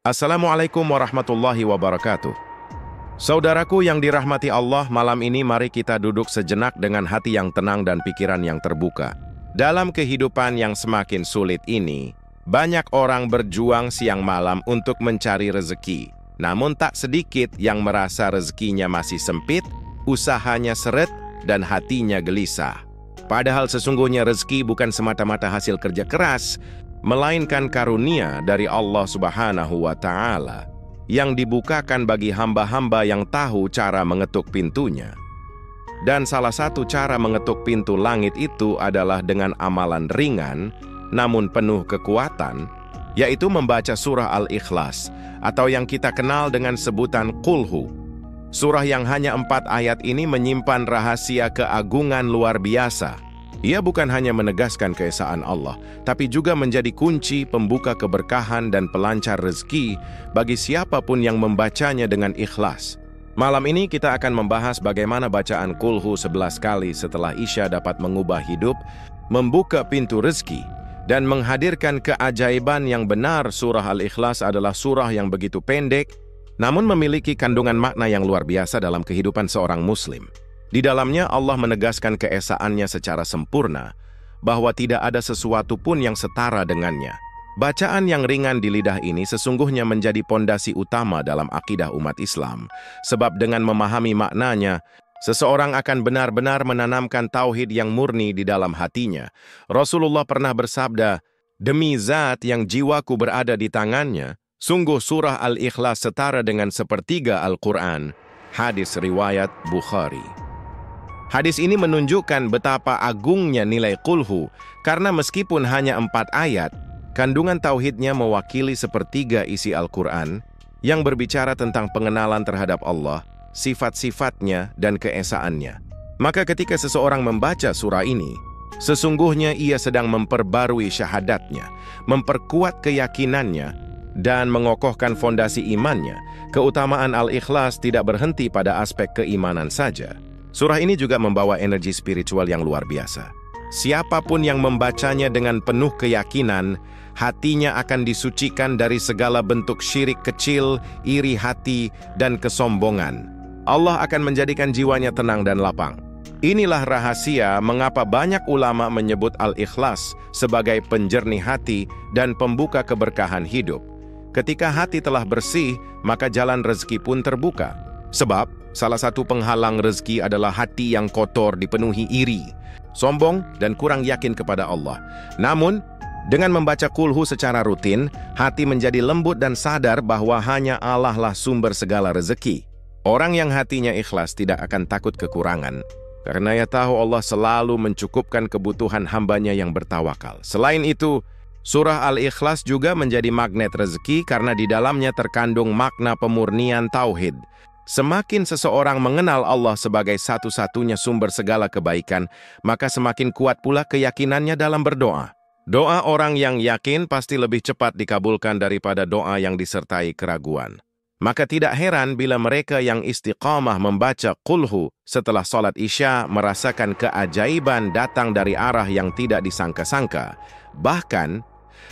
Assalamualaikum warahmatullahi wabarakatuh. Saudaraku yang dirahmati Allah, malam ini mari kita duduk sejenak dengan hati yang tenang dan pikiran yang terbuka. Dalam kehidupan yang semakin sulit ini, banyak orang berjuang siang malam untuk mencari rezeki. Namun tak sedikit yang merasa rezekinya masih sempit, usahanya seret, dan hatinya gelisah. Padahal sesungguhnya rezeki bukan semata-mata hasil kerja keras, melainkan karunia dari Allah Subhanahu wa Ta'ala yang dibukakan bagi hamba-hamba yang tahu cara mengetuk pintunya. Dan salah satu cara mengetuk pintu langit itu adalah dengan amalan ringan namun penuh kekuatan, yaitu membaca surah Al-Ikhlas atau yang kita kenal dengan sebutan Qulhu. Surah yang hanya 4 ayat ini menyimpan rahasia keagungan luar biasa. Ia bukan hanya menegaskan keesaan Allah, tapi juga menjadi kunci pembuka keberkahan dan pelancar rezeki bagi siapapun yang membacanya dengan ikhlas. Malam ini kita akan membahas bagaimana bacaan Qulhu 11 kali setelah Isya dapat mengubah hidup, membuka pintu rezeki, dan menghadirkan keajaiban yang benar. Surah Al-Ikhlas adalah surah yang begitu pendek, namun memiliki kandungan makna yang luar biasa dalam kehidupan seorang muslim. Di dalamnya Allah menegaskan keesaannya secara sempurna, bahwa tidak ada sesuatu pun yang setara dengannya. Bacaan yang ringan di lidah ini sesungguhnya menjadi pondasi utama dalam akidah umat Islam, sebab dengan memahami maknanya, seseorang akan benar-benar menanamkan tauhid yang murni di dalam hatinya. Rasulullah pernah bersabda, "Demi zat yang jiwaku berada di tangannya, sungguh surah Al-Ikhlas setara dengan sepertiga Al-Quran." Hadis riwayat Bukhari. Hadis ini menunjukkan betapa agungnya nilai Qulhu, karena meskipun hanya 4 ayat, kandungan tauhidnya mewakili sepertiga isi Al-Quran yang berbicara tentang pengenalan terhadap Allah, sifat-sifatnya, dan keesaannya. Maka ketika seseorang membaca surah ini, sesungguhnya ia sedang memperbarui syahadatnya, memperkuat keyakinannya, dan mengokohkan fondasi imannya. Keutamaan Al-Ikhlas tidak berhenti pada aspek keimanan saja. Surah ini juga membawa energi spiritual yang luar biasa. Siapapun yang membacanya dengan penuh keyakinan, hatinya akan disucikan dari segala bentuk syirik kecil, iri hati, dan kesombongan. Allah akan menjadikan jiwanya tenang dan lapang. Inilah rahasia mengapa banyak ulama menyebut Al-Ikhlas sebagai penjernih hati dan pembuka keberkahan hidup. Ketika hati telah bersih, maka jalan rezeki pun terbuka. Sebab, salah satu penghalang rezeki adalah hati yang kotor dipenuhi iri, sombong, dan kurang yakin kepada Allah. Namun, dengan membaca Qulhu secara rutin, hati menjadi lembut dan sadar bahwa hanya Allah lah sumber segala rezeki. Orang yang hatinya ikhlas tidak akan takut kekurangan, karena ia tahu Allah selalu mencukupkan kebutuhan hambanya yang bertawakal. Selain itu, surah Al-Ikhlas juga menjadi magnet rezeki karena di dalamnya terkandung makna pemurnian tauhid. Semakin seseorang mengenal Allah sebagai satu-satunya sumber segala kebaikan, maka semakin kuat pula keyakinannya dalam berdoa. Doa orang yang yakin pasti lebih cepat dikabulkan daripada doa yang disertai keraguan. Maka tidak heran bila mereka yang istiqamah membaca Qulhu setelah sholat Isya merasakan keajaiban datang dari arah yang tidak disangka-sangka. Bahkan,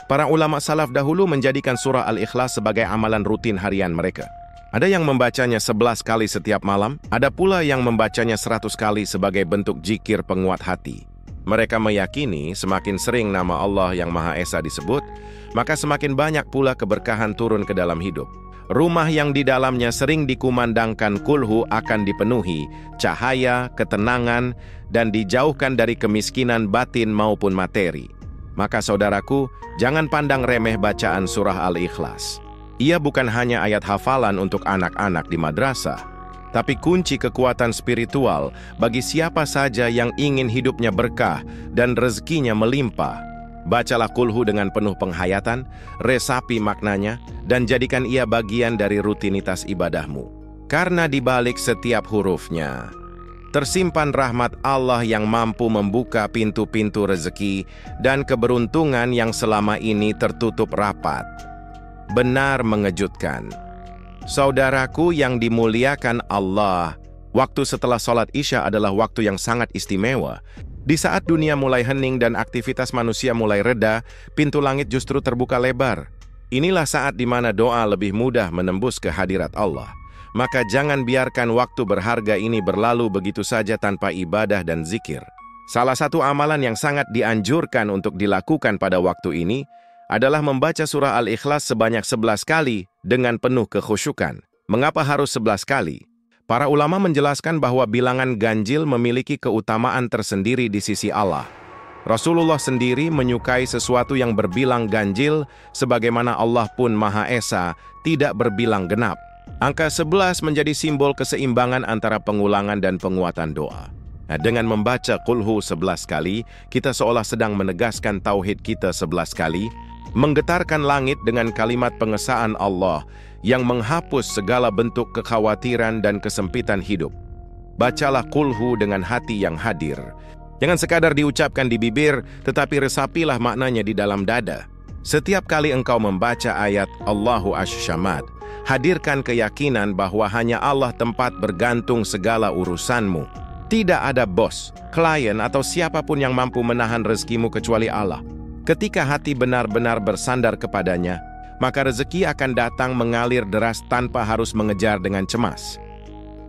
para ulama salaf dahulu menjadikan surah Al-Ikhlas sebagai amalan rutin harian mereka. Ada yang membacanya 11 kali setiap malam, ada pula yang membacanya 100 kali sebagai bentuk zikir penguat hati. Mereka meyakini semakin sering nama Allah yang Maha Esa disebut, maka semakin banyak pula keberkahan turun ke dalam hidup. Rumah yang di dalamnya sering dikumandangkan Qulhu akan dipenuhi cahaya, ketenangan, dan dijauhkan dari kemiskinan batin maupun materi. Maka saudaraku, jangan pandang remeh bacaan surah Al-Ikhlas. Ia bukan hanya ayat hafalan untuk anak-anak di madrasah, tapi kunci kekuatan spiritual bagi siapa saja yang ingin hidupnya berkah dan rezekinya melimpah. Bacalah Qulhu dengan penuh penghayatan, resapi maknanya, dan jadikan ia bagian dari rutinitas ibadahmu. Karena di balik setiap hurufnya tersimpan rahmat Allah yang mampu membuka pintu-pintu rezeki dan keberuntungan yang selama ini tertutup rapat. Benar mengejutkan. Saudaraku yang dimuliakan Allah, waktu setelah sholat Isya adalah waktu yang sangat istimewa. Di saat dunia mulai hening dan aktivitas manusia mulai reda, pintu langit justru terbuka lebar. Inilah saat di mana doa lebih mudah menembus kehadirat Allah. Maka jangan biarkan waktu berharga ini berlalu begitu saja tanpa ibadah dan zikir. Salah satu amalan yang sangat dianjurkan untuk dilakukan pada waktu ini adalah membaca surah Al-Ikhlas sebanyak 11 kali dengan penuh kekhusyukan. Mengapa harus 11 kali? Para ulama menjelaskan bahwa bilangan ganjil memiliki keutamaan tersendiri di sisi Allah. Rasulullah sendiri menyukai sesuatu yang berbilang ganjil, sebagaimana Allah pun Maha Esa, tidak berbilang genap. Angka 11 menjadi simbol keseimbangan antara pengulangan dan penguatan doa. Nah, dengan membaca Qulhu 11 kali, kita seolah sedang menegaskan tauhid kita 11 kali, menggetarkan langit dengan kalimat pengesaan Allah yang menghapus segala bentuk kekhawatiran dan kesempitan hidup. Bacalah Qulhu dengan hati yang hadir. Jangan sekadar diucapkan di bibir, tetapi resapilah maknanya di dalam dada. Setiap kali engkau membaca ayat Allahu Ash-Shamad, hadirkan keyakinan bahwa hanya Allah tempat bergantung segala urusanmu. Tidak ada bos, klien, atau siapapun yang mampu menahan rezekimu kecuali Allah. Ketika hati benar-benar bersandar kepadanya, maka rezeki akan datang mengalir deras tanpa harus mengejar dengan cemas.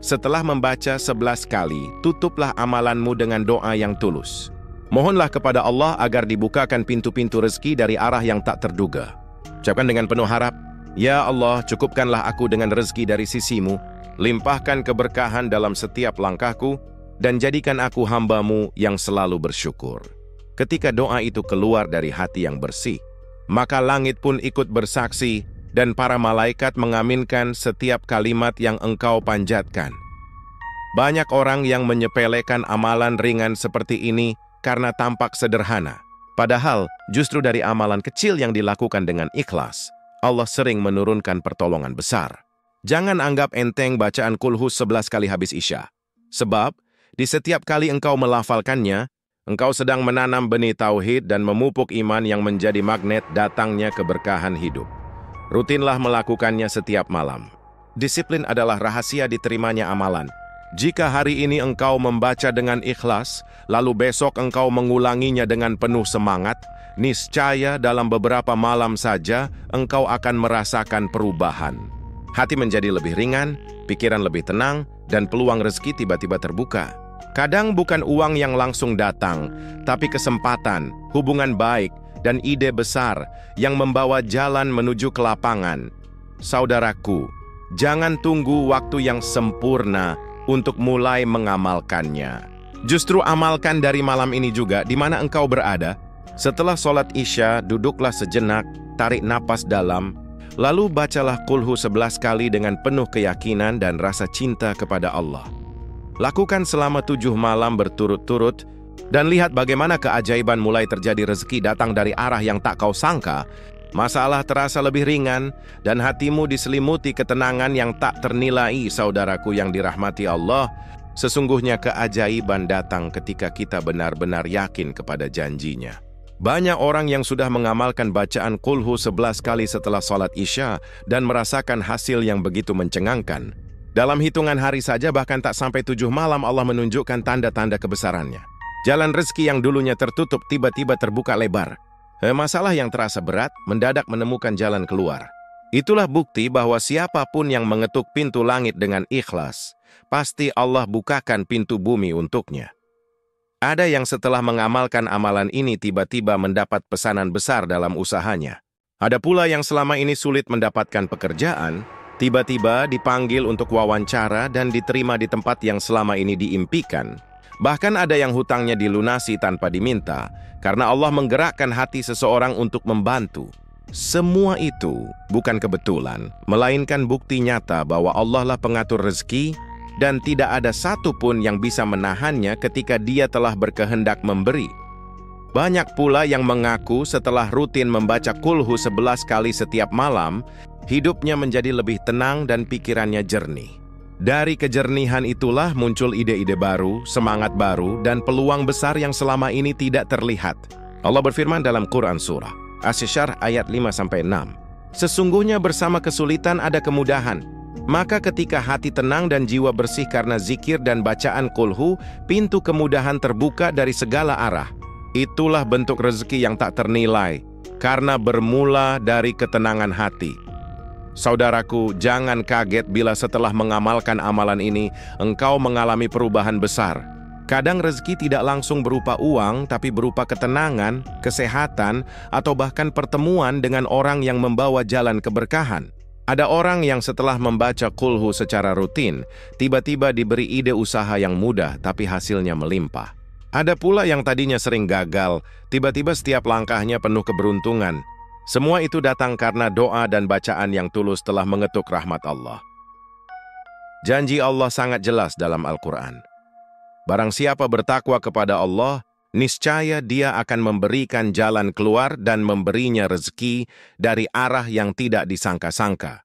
Setelah membaca 11 kali, tutuplah amalanmu dengan doa yang tulus. Mohonlah kepada Allah agar dibukakan pintu-pintu rezeki dari arah yang tak terduga. Ucapkan dengan penuh harap, Ya Allah, cukupkanlah aku dengan rezeki dari sisimu, limpahkan keberkahan dalam setiap langkahku, dan jadikan aku hamba-Mu yang selalu bersyukur. Ketika doa itu keluar dari hati yang bersih, maka langit pun ikut bersaksi, dan para malaikat mengaminkan setiap kalimat yang engkau panjatkan. Banyak orang yang menyepelekan amalan ringan seperti ini karena tampak sederhana. Padahal, justru dari amalan kecil yang dilakukan dengan ikhlas, Allah sering menurunkan pertolongan besar. Jangan anggap enteng bacaan Qulhu 11 kali habis Isya. Sebab, di setiap kali engkau melafalkannya, engkau sedang menanam benih tauhid dan memupuk iman yang menjadi magnet datangnya keberkahan hidup. Rutinlah melakukannya setiap malam. Disiplin adalah rahasia diterimanya amalan. Jika hari ini engkau membaca dengan ikhlas, lalu besok engkau mengulanginya dengan penuh semangat, niscaya dalam beberapa malam saja engkau akan merasakan perubahan. Hati menjadi lebih ringan, pikiran lebih tenang, dan peluang rezeki tiba-tiba terbuka. Kadang bukan uang yang langsung datang, tapi kesempatan, hubungan baik, dan ide besar yang membawa jalan menuju ke lapangan. Saudaraku, jangan tunggu waktu yang sempurna untuk mulai mengamalkannya. Justru amalkan dari malam ini juga di mana engkau berada. Setelah sholat Isya, duduklah sejenak, tarik napas dalam, lalu bacalah Qulhu 11 kali dengan penuh keyakinan dan rasa cinta kepada Allah. Lakukan selama 7 malam berturut-turut, dan lihat bagaimana keajaiban mulai terjadi. Rezeki datang dari arah yang tak kau sangka, masalah terasa lebih ringan, dan hatimu diselimuti ketenangan yang tak ternilai. Saudaraku yang dirahmati Allah, sesungguhnya keajaiban datang ketika kita benar-benar yakin kepada janjinya. Banyak orang yang sudah mengamalkan bacaan Qulhu 11 kali setelah sholat Isya dan merasakan hasil yang begitu mencengangkan. Dalam hitungan hari saja, bahkan tak sampai 7 malam, Allah menunjukkan tanda-tanda kebesarannya. Jalan rezeki yang dulunya tertutup tiba-tiba terbuka lebar. Masalah yang terasa berat mendadak menemukan jalan keluar. Itulah bukti bahwa siapapun yang mengetuk pintu langit dengan ikhlas, pasti Allah bukakan pintu bumi untuknya. Ada yang setelah mengamalkan amalan ini tiba-tiba mendapat pesanan besar dalam usahanya. Ada pula yang selama ini sulit mendapatkan pekerjaan, tiba-tiba dipanggil untuk wawancara dan diterima di tempat yang selama ini diimpikan. Bahkan ada yang hutangnya dilunasi tanpa diminta, karena Allah menggerakkan hati seseorang untuk membantu. Semua itu bukan kebetulan, melainkan bukti nyata bahwa Allah lah pengatur rezeki, dan tidak ada satupun yang bisa menahannya ketika Dia telah berkehendak memberi. Banyak pula yang mengaku setelah rutin membaca Qulhu 11 kali setiap malam, hidupnya menjadi lebih tenang dan pikirannya jernih. Dari kejernihan itulah muncul ide-ide baru, semangat baru, dan peluang besar yang selama ini tidak terlihat. Allah berfirman dalam Quran Surah Asy-Syarh ayat 5-6. Sesungguhnya bersama kesulitan ada kemudahan. Maka ketika hati tenang dan jiwa bersih karena zikir dan bacaan Qulhu, pintu kemudahan terbuka dari segala arah. Itulah bentuk rezeki yang tak ternilai, karena bermula dari ketenangan hati. Saudaraku, jangan kaget bila setelah mengamalkan amalan ini, engkau mengalami perubahan besar. Kadang rezeki tidak langsung berupa uang, tapi berupa ketenangan, kesehatan, atau bahkan pertemuan dengan orang yang membawa jalan keberkahan. Ada orang yang setelah membaca Qul Hu secara rutin, tiba-tiba diberi ide usaha yang mudah, tapi hasilnya melimpah. Ada pula yang tadinya sering gagal, tiba-tiba setiap langkahnya penuh keberuntungan. Semua itu datang karena doa dan bacaan yang tulus telah mengetuk rahmat Allah. Janji Allah sangat jelas dalam Al-Quran. Barang siapa bertakwa kepada Allah, niscaya Dia akan memberikan jalan keluar dan memberinya rezeki dari arah yang tidak disangka-sangka.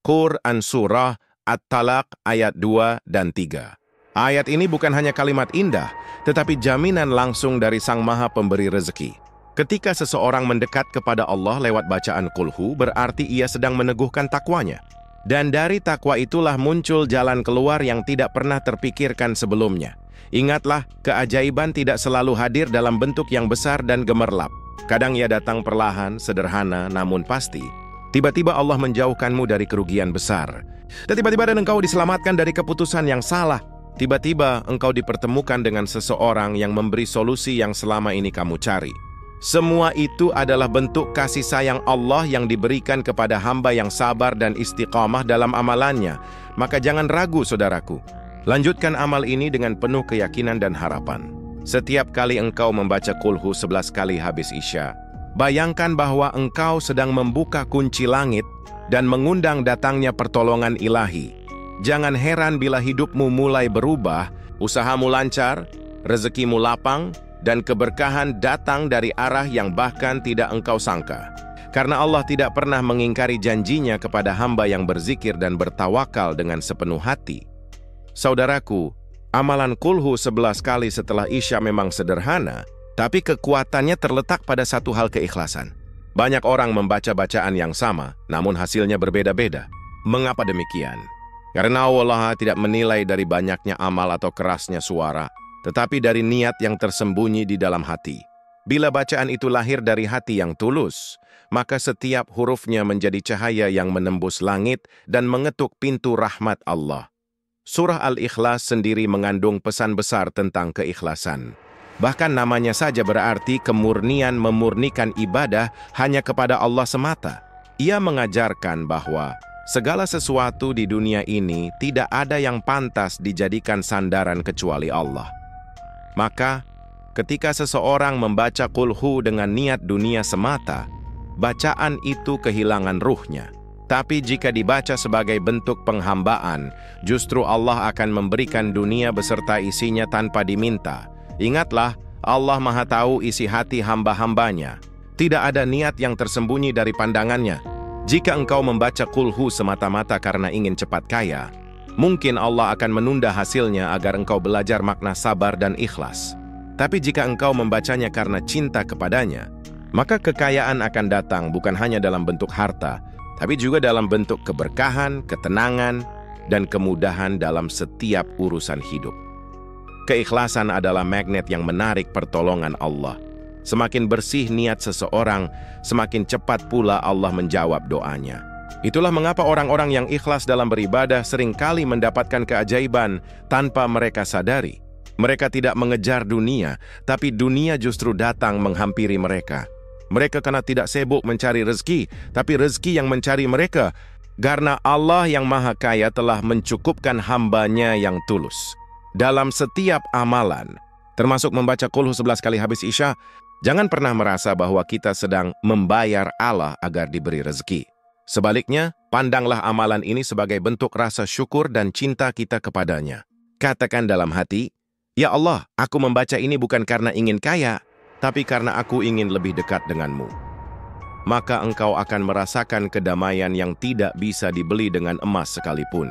Quran Surah At-Talaq ayat 2 dan 3. Ayat ini bukan hanya kalimat indah, tetapi jaminan langsung dari Sang Maha Pemberi rezeki. Ketika seseorang mendekat kepada Allah lewat bacaan Qul Hu, berarti ia sedang meneguhkan takwanya. Dan dari takwa itulah muncul jalan keluar yang tidak pernah terpikirkan sebelumnya. Ingatlah, keajaiban tidak selalu hadir dalam bentuk yang besar dan gemerlap. Kadang ia datang perlahan, sederhana, namun pasti. Tiba-tiba Allah menjauhkanmu dari kerugian besar. Dan tiba-tiba engkau diselamatkan dari keputusan yang salah. Tiba-tiba engkau dipertemukan dengan seseorang yang memberi solusi yang selama ini kamu cari. Semua itu adalah bentuk kasih sayang Allah yang diberikan kepada hamba yang sabar dan istiqamah dalam amalannya. Maka jangan ragu, saudaraku. Lanjutkan amal ini dengan penuh keyakinan dan harapan. Setiap kali engkau membaca Qul Hu 11 kali habis Isya, bayangkan bahwa engkau sedang membuka kunci langit dan mengundang datangnya pertolongan ilahi. Jangan heran bila hidupmu mulai berubah, usahamu lancar, rezekimu lapang, dan keberkahan datang dari arah yang bahkan tidak engkau sangka. Karena Allah tidak pernah mengingkari janjinya kepada hamba yang berzikir dan bertawakal dengan sepenuh hati. Saudaraku, amalan Qul Hu 11 kali setelah Isya memang sederhana, tapi kekuatannya terletak pada satu hal, keikhlasan. Banyak orang membaca bacaan yang sama, namun hasilnya berbeda-beda. Mengapa demikian? Karena Allah tidak menilai dari banyaknya amal atau kerasnya suara, tetapi dari niat yang tersembunyi di dalam hati. Bila bacaan itu lahir dari hati yang tulus, maka setiap hurufnya menjadi cahaya yang menembus langit dan mengetuk pintu rahmat Allah. Surah Al-Ikhlas sendiri mengandung pesan besar tentang keikhlasan. Bahkan namanya saja berarti kemurnian, memurnikan ibadah hanya kepada Allah semata. Ia mengajarkan bahwa segala sesuatu di dunia ini tidak ada yang pantas dijadikan sandaran kecuali Allah. Maka, ketika seseorang membaca Qul Hu dengan niat dunia semata, bacaan itu kehilangan ruhnya. Tapi jika dibaca sebagai bentuk penghambaan, justru Allah akan memberikan dunia beserta isinya tanpa diminta. Ingatlah, Allah Maha Tahu isi hati hamba-hambanya. Tidak ada niat yang tersembunyi dari pandangannya. Jika engkau membaca Qul Hu semata-mata karena ingin cepat kaya, mungkin Allah akan menunda hasilnya agar engkau belajar makna sabar dan ikhlas. Tapi jika engkau membacanya karena cinta kepadanya, maka kekayaan akan datang bukan hanya dalam bentuk harta, tapi juga dalam bentuk keberkahan, ketenangan, dan kemudahan dalam setiap urusan hidup. Keikhlasan adalah magnet yang menarik pertolongan Allah. Semakin bersih niat seseorang, semakin cepat pula Allah menjawab doanya. Itulah mengapa orang-orang yang ikhlas dalam beribadah seringkali mendapatkan keajaiban tanpa mereka sadari. Mereka tidak mengejar dunia, tapi dunia justru datang menghampiri mereka. Mereka karena tidak sibuk mencari rezeki, tapi rezeki yang mencari mereka. Karena Allah yang Maha Kaya telah mencukupkan hambanya yang tulus. Dalam setiap amalan, termasuk membaca Qul Hu 11 kali habis Isya, jangan pernah merasa bahwa kita sedang membayar Allah agar diberi rezeki. Sebaliknya, pandanglah amalan ini sebagai bentuk rasa syukur dan cinta kita kepadanya. Katakan dalam hati, "Ya Allah, aku membaca ini bukan karena ingin kaya, tapi karena aku ingin lebih dekat denganmu." Maka engkau akan merasakan kedamaian yang tidak bisa dibeli dengan emas sekalipun.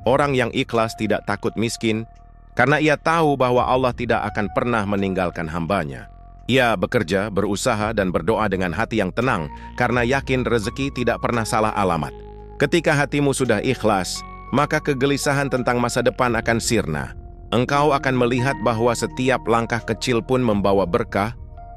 Orang yang ikhlas tidak takut miskin, karena ia tahu bahwa Allah tidak akan pernah meninggalkan hambanya. Ia bekerja, berusaha, dan berdoa dengan hati yang tenang, karena yakin rezeki tidak pernah salah alamat. Ketika hatimu sudah ikhlas, maka kegelisahan tentang masa depan akan sirna. Engkau akan melihat bahwa setiap langkah kecil pun membawa berkah,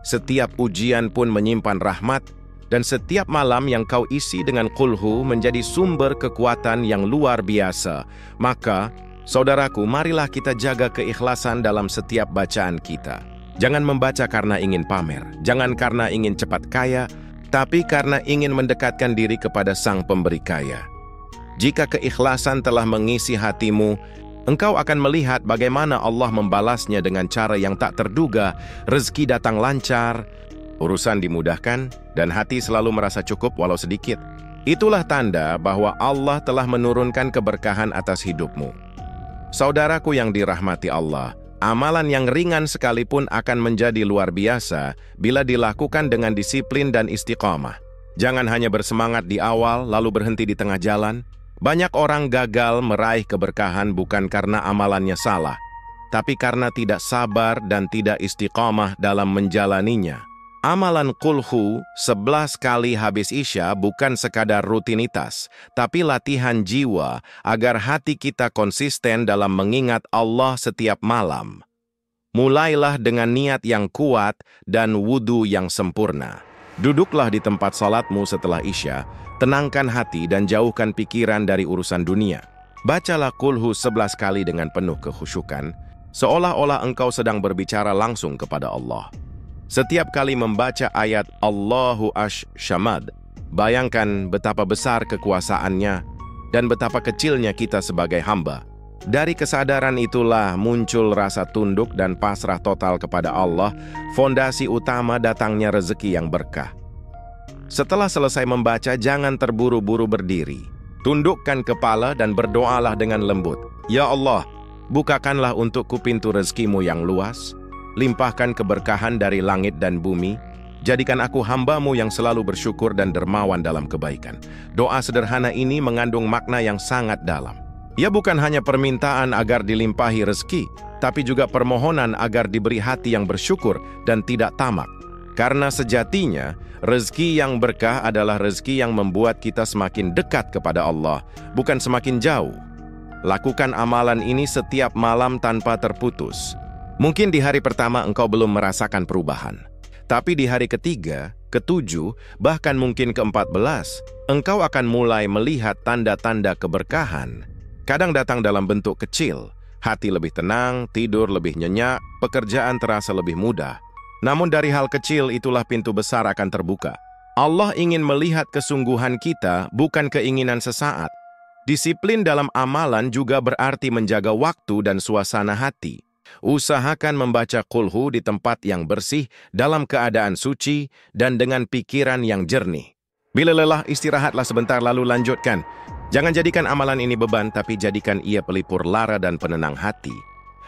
setiap ujian pun menyimpan rahmat, dan setiap malam yang kau isi dengan qulhu menjadi sumber kekuatan yang luar biasa. Maka, saudaraku, marilah kita jaga keikhlasan dalam setiap bacaan kita. Jangan membaca karena ingin pamer, jangan karena ingin cepat kaya, tapi karena ingin mendekatkan diri kepada Sang Pemberi Kaya. Jika keikhlasan telah mengisi hatimu, engkau akan melihat bagaimana Allah membalasnya dengan cara yang tak terduga. Rezeki datang lancar, urusan dimudahkan, dan hati selalu merasa cukup walau sedikit. Itulah tanda bahwa Allah telah menurunkan keberkahan atas hidupmu. Saudaraku yang dirahmati Allah, amalan yang ringan sekalipun akan menjadi luar biasa bila dilakukan dengan disiplin dan istiqamah. Jangan hanya bersemangat di awal lalu berhenti di tengah jalan. Banyak orang gagal meraih keberkahan bukan karena amalannya salah, tapi karena tidak sabar dan tidak istiqamah dalam menjalaninya. Amalan qulhu 11 kali habis Isya bukan sekadar rutinitas, tapi latihan jiwa agar hati kita konsisten dalam mengingat Allah setiap malam. Mulailah dengan niat yang kuat dan wudhu yang sempurna. Duduklah di tempat salatmu setelah Isya, tenangkan hati dan jauhkan pikiran dari urusan dunia. Bacalah qulhu 11 kali dengan penuh kekhusyukan, seolah-olah engkau sedang berbicara langsung kepada Allah. Setiap kali membaca ayat Allahu Ash-Shamad, bayangkan betapa besar kekuasaannya dan betapa kecilnya kita sebagai hamba. Dari kesadaran itulah muncul rasa tunduk dan pasrah total kepada Allah, fondasi utama datangnya rezeki yang berkah. Setelah selesai membaca, jangan terburu-buru berdiri. Tundukkan kepala dan berdoalah dengan lembut. Ya Allah, bukakanlah untukku pintu rezekimu yang luas. Limpahkan keberkahan dari langit dan bumi. Jadikan aku hamba-Mu yang selalu bersyukur dan dermawan dalam kebaikan. Doa sederhana ini mengandung makna yang sangat dalam. Ia bukan hanya permintaan agar dilimpahi rezeki, tapi juga permohonan agar diberi hati yang bersyukur dan tidak tamak. Karena sejatinya, rezeki yang berkah adalah rezeki yang membuat kita semakin dekat kepada Allah, bukan semakin jauh. Lakukan amalan ini setiap malam tanpa terputus. Mungkin di hari pertama engkau belum merasakan perubahan. Tapi di hari ketiga, ketujuh, bahkan mungkin ke-14, engkau akan mulai melihat tanda-tanda keberkahan. Kadang datang dalam bentuk kecil, hati lebih tenang, tidur lebih nyenyak, pekerjaan terasa lebih mudah. Namun dari hal kecil itulah pintu besar akan terbuka. Allah ingin melihat kesungguhan kita, bukan keinginan sesaat. Disiplin dalam amalan juga berarti menjaga waktu dan suasana hati. Usahakan membaca qulhu di tempat yang bersih, dalam keadaan suci, dan dengan pikiran yang jernih. Bila lelah, istirahatlah sebentar lalu lanjutkan. Jangan jadikan amalan ini beban, tapi jadikan ia pelipur lara dan penenang hati.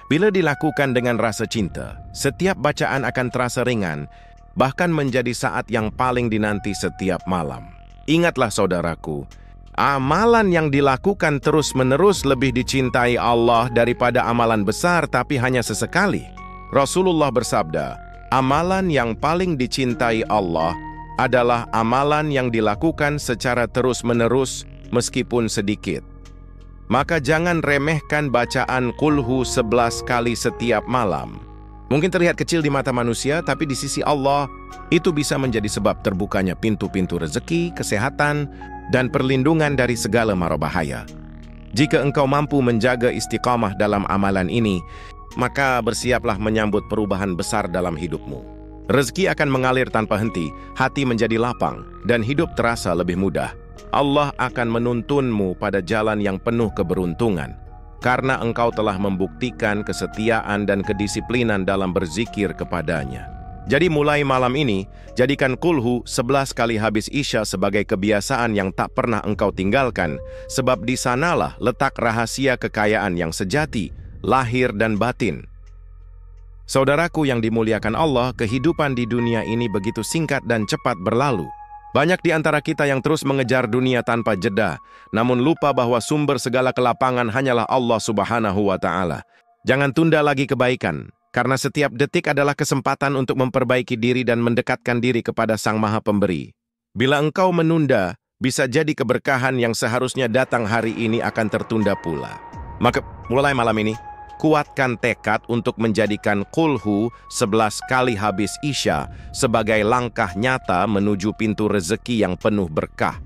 Bila dilakukan dengan rasa cinta, setiap bacaan akan terasa ringan, bahkan menjadi saat yang paling dinanti setiap malam. Ingatlah saudaraku, amalan yang dilakukan terus-menerus lebih dicintai Allah daripada amalan besar tapi hanya sesekali. Rasulullah bersabda, amalan yang paling dicintai Allah adalah amalan yang dilakukan secara terus-menerus meskipun sedikit. Maka jangan remehkan bacaan qulhu 11 kali setiap malam. Mungkin terlihat kecil di mata manusia, tapi di sisi Allah, itu bisa menjadi sebab terbukanya pintu-pintu rezeki, kesehatan, dan perlindungan dari segala mara bahaya. Jika engkau mampu menjaga istiqamah dalam amalan ini, maka bersiaplah menyambut perubahan besar dalam hidupmu. Rezeki akan mengalir tanpa henti, hati menjadi lapang, dan hidup terasa lebih mudah. Allah akan menuntunmu pada jalan yang penuh keberuntungan, karena engkau telah membuktikan kesetiaan dan kedisiplinan dalam berzikir kepadanya. Jadi mulai malam ini, jadikan qulhu 11 kali habis Isya sebagai kebiasaan yang tak pernah engkau tinggalkan, sebab di sanalah letak rahasia kekayaan yang sejati, lahir dan batin. Saudaraku yang dimuliakan Allah, kehidupan di dunia ini begitu singkat dan cepat berlalu. Banyak di antara kita yang terus mengejar dunia tanpa jeda, namun lupa bahwa sumber segala kelapangan hanyalah Allah Subhanahu wa Ta'ala. Jangan tunda lagi kebaikan, karena setiap detik adalah kesempatan untuk memperbaiki diri dan mendekatkan diri kepada Sang Maha Pemberi. Bila engkau menunda, bisa jadi keberkahan yang seharusnya datang hari ini akan tertunda pula. Maka mulai malam ini, kuatkan tekad untuk menjadikan qulhu 11 kali habis Isya sebagai langkah nyata menuju pintu rezeki yang penuh berkah.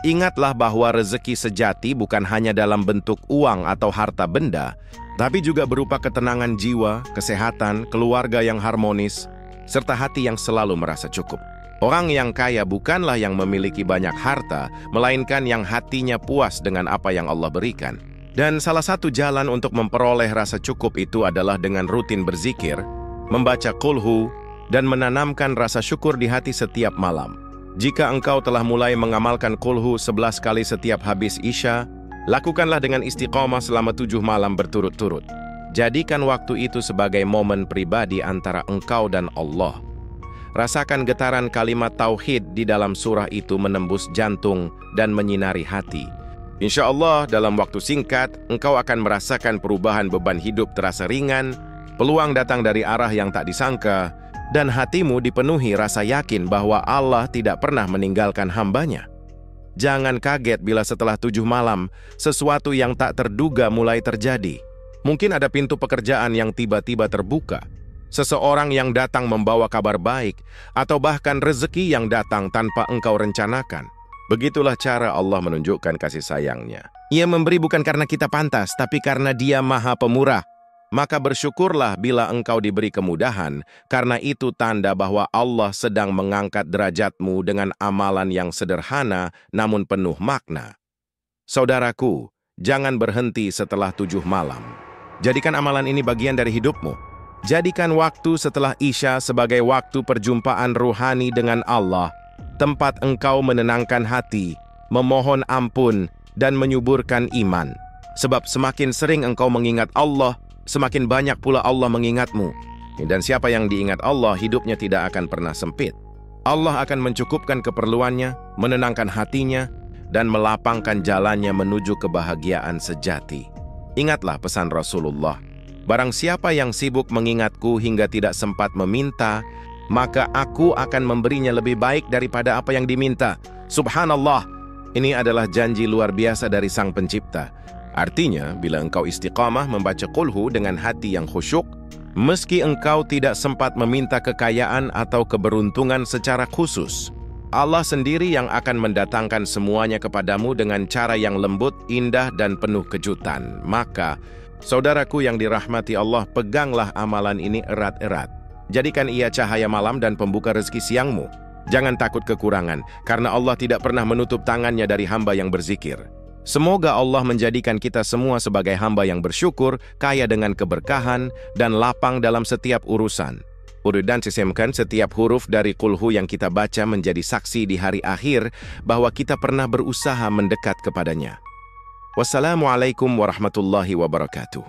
Ingatlah bahwa rezeki sejati bukan hanya dalam bentuk uang atau harta benda, tapi juga berupa ketenangan jiwa, kesehatan, keluarga yang harmonis, serta hati yang selalu merasa cukup. Orang yang kaya bukanlah yang memiliki banyak harta, melainkan yang hatinya puas dengan apa yang Allah berikan. Dan salah satu jalan untuk memperoleh rasa cukup itu adalah dengan rutin berzikir, membaca qulhu, dan menanamkan rasa syukur di hati setiap malam. Jika engkau telah mulai mengamalkan qulhu 11 kali setiap habis Isya, lakukanlah dengan istiqomah selama 7 malam berturut-turut. Jadikan waktu itu sebagai momen pribadi antara engkau dan Allah. Rasakan getaran kalimat tauhid di dalam surah itu menembus jantung dan menyinari hati. Insya Allah, dalam waktu singkat, engkau akan merasakan perubahan beban hidup terasa ringan, peluang datang dari arah yang tak disangka, dan hatimu dipenuhi rasa yakin bahwa Allah tidak pernah meninggalkan hambanya. Jangan kaget bila setelah 7 malam, sesuatu yang tak terduga mulai terjadi. Mungkin ada pintu pekerjaan yang tiba-tiba terbuka, seseorang yang datang membawa kabar baik, atau bahkan rezeki yang datang tanpa engkau rencanakan. Begitulah cara Allah menunjukkan kasih sayangnya. Ia memberi bukan karena kita pantas, tapi karena Dia Maha Pemurah. Maka bersyukurlah bila engkau diberi kemudahan, karena itu tanda bahwa Allah sedang mengangkat derajatmu dengan amalan yang sederhana namun penuh makna. Saudaraku, jangan berhenti setelah 7 malam. Jadikan amalan ini bagian dari hidupmu. Jadikan waktu setelah Isya sebagai waktu perjumpaan ruhani dengan Allah, tempat engkau menenangkan hati, memohon ampun, dan menyuburkan iman. Sebab semakin sering engkau mengingat Allah, semakin banyak pula Allah mengingatmu. Dan siapa yang diingat Allah, hidupnya tidak akan pernah sempit. Allah akan mencukupkan keperluannya, menenangkan hatinya, dan melapangkan jalannya menuju kebahagiaan sejati. Ingatlah pesan Rasulullah, barang siapa yang sibuk mengingatku hingga tidak sempat meminta, maka aku akan memberinya lebih baik daripada apa yang diminta. Subhanallah, ini adalah janji luar biasa dari Sang Pencipta. Artinya, bila engkau istiqamah membaca qulhu dengan hati yang khusyuk, meski engkau tidak sempat meminta kekayaan atau keberuntungan secara khusus, Allah sendiri yang akan mendatangkan semuanya kepadamu dengan cara yang lembut, indah, dan penuh kejutan. Maka, saudaraku yang dirahmati Allah, peganglah amalan ini erat-erat. Jadikan ia cahaya malam dan pembuka rezeki siangmu. Jangan takut kekurangan, karena Allah tidak pernah menutup tangannya dari hamba yang berzikir. Semoga Allah menjadikan kita semua sebagai hamba yang bersyukur, kaya dengan keberkahan, dan lapang dalam setiap urusan. Dan sisemkan setiap huruf dari qulhu yang kita baca menjadi saksi di hari akhir bahwa kita pernah berusaha mendekat kepadanya. Wassalamualaikum warahmatullahi wabarakatuh.